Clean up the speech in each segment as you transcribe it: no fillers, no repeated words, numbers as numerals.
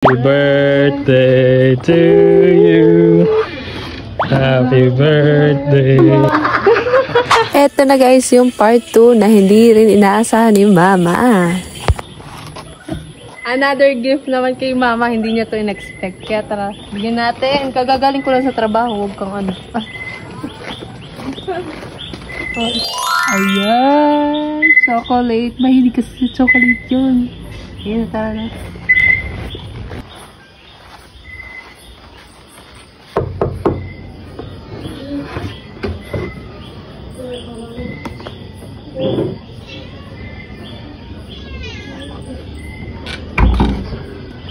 Happy birthday to you. Happy birthday. Eto na guys, yung part 2 na hindi rin inaasahan ni Mama. Another gift naman kay Mama, hindi niya to in-expect. Kaya tara, bigyan natin. Kagagaling ko lang sa trabaho, huwag kang ano. Ayan, chocolate. Mahilig kasi sa chocolate yun. Ayan, tara na.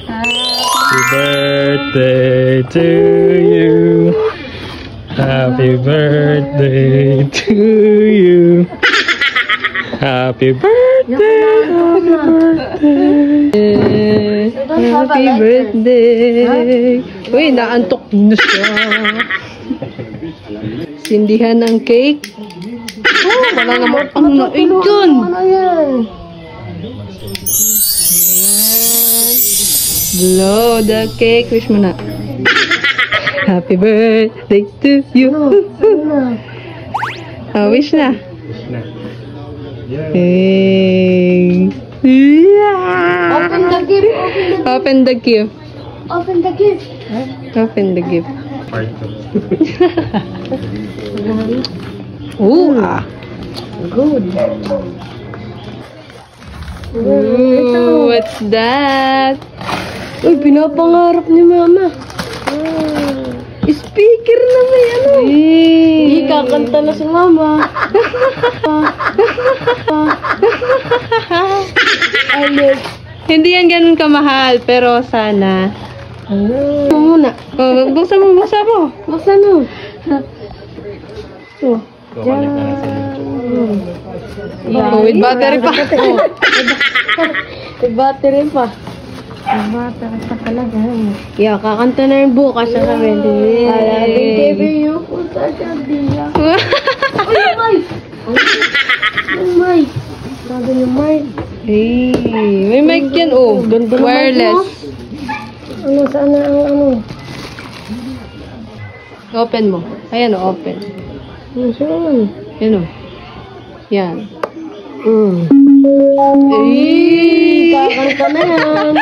Happy birthday to you. Happy birthday to you. Happy birthday. Happy birthday. Happy birthday. Uy, naantok na siya. Sindihan ng cake. Oh, wala naman ang naig dun. Ano yan? Blow the cake. Wish mo na. Happy birthday to you. Wish na. Hey. Yeah. Open the gift. Open the gift. Open the gift. Open the gift. Part 2. Ooh. Good. Ooh, what's that? Uy, pinapangarap ni Mama. Speaker na may ano. Hindi, kakanta na si Mama. Alit. Hindi yan ganun kamahal, pero sana. Ano muna? Oh, buksan mo, buksan mo. Buksan mo. Oh. Kukulik na natin. Oh, with battery pa. May battery pa. May battery pa talaga. Yeah, kakanta na yung bukas sa kami. Alabing TV yung puta siya diya. Uy, Mike! Yung Mike. Sabi yung Mike. Hey, may mic yan, oh. Ganda ng mic Wireless. Ano, saan na ang ano? Open mo. Ayan, oh, open. Ano saan? Yan, oh. Yan. Hey! Kakanta na yan.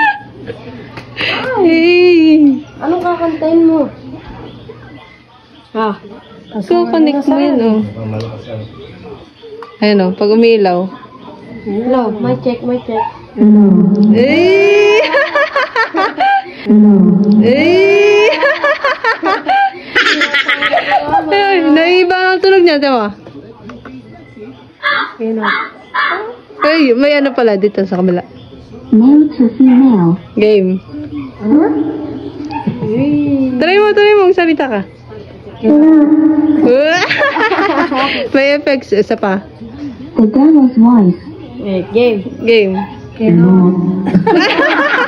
Hey! Anong kakantahin mo? Ah. Connect mo yan, oh. Malakas yan. Ayan, oh. Pag umilaw. Hello, my check. Hey! Hey! Ay, naiiba ang tunog niya, diba? Ay, may ano pala dito sa kabila. Male to female. Game. Try mo, magsalita ka. May effects, isa pa. The devil's voice. Game.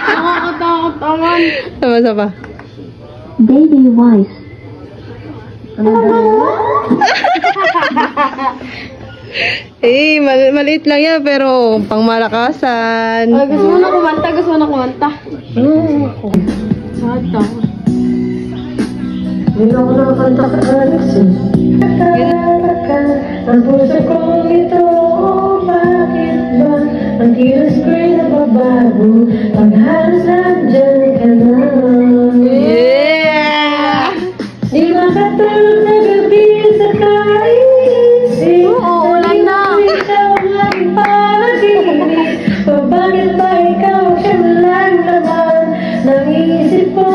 Nakakatakot naman. Isa pa. Baby voice. Eh, maliit lang yan, pero pang malakasan. Gusto mo na kumanta? Sata. Hindi ako nakakanta ka Alex eh. Ang puso kong ito, bakit ba? Ang kilos ko'y nababago, pag halos nandyan ka na. Yeah! Di makatulog na gabi sa kaisip. Ulan na. Ikaw lang panaginip. Bakit ba ikaw siya lang naman ng isip ko?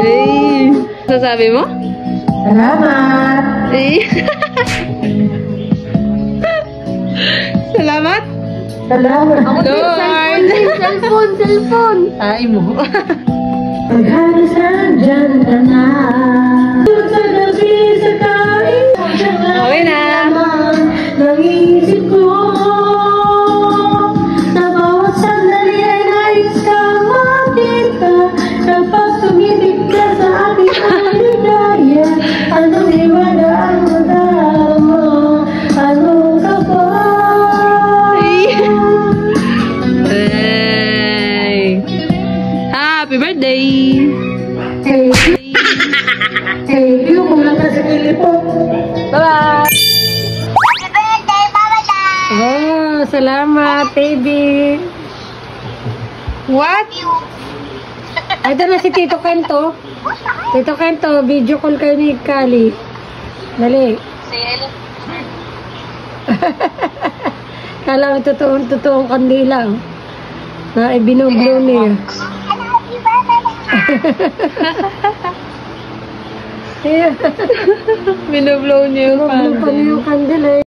Hey! Sasabi mo? Salamat! Eh. Salamat! Salamat! Lord! Cellphone! Ay mo. Pag halos nandyan ka na. Sa gabi sa kaisip. Okay na. Ng isip ko. Na bawat sandali ay nais ka makita. Kapag tumibig ka sa aking aligaya. Anong iwala ang madama? Ano ka ba? Hey! Happy birthday! Yung kulang ka sa kilipo. Bye-bye! Oh, salamat, baby. What? Ito na si Tito Kento. Tito Kento, video call kayo ni Kali. Dali. Kala ko totoong kandila. Na ibinublow niya. Binublow niyo yung Binublow pa niya yung kandila.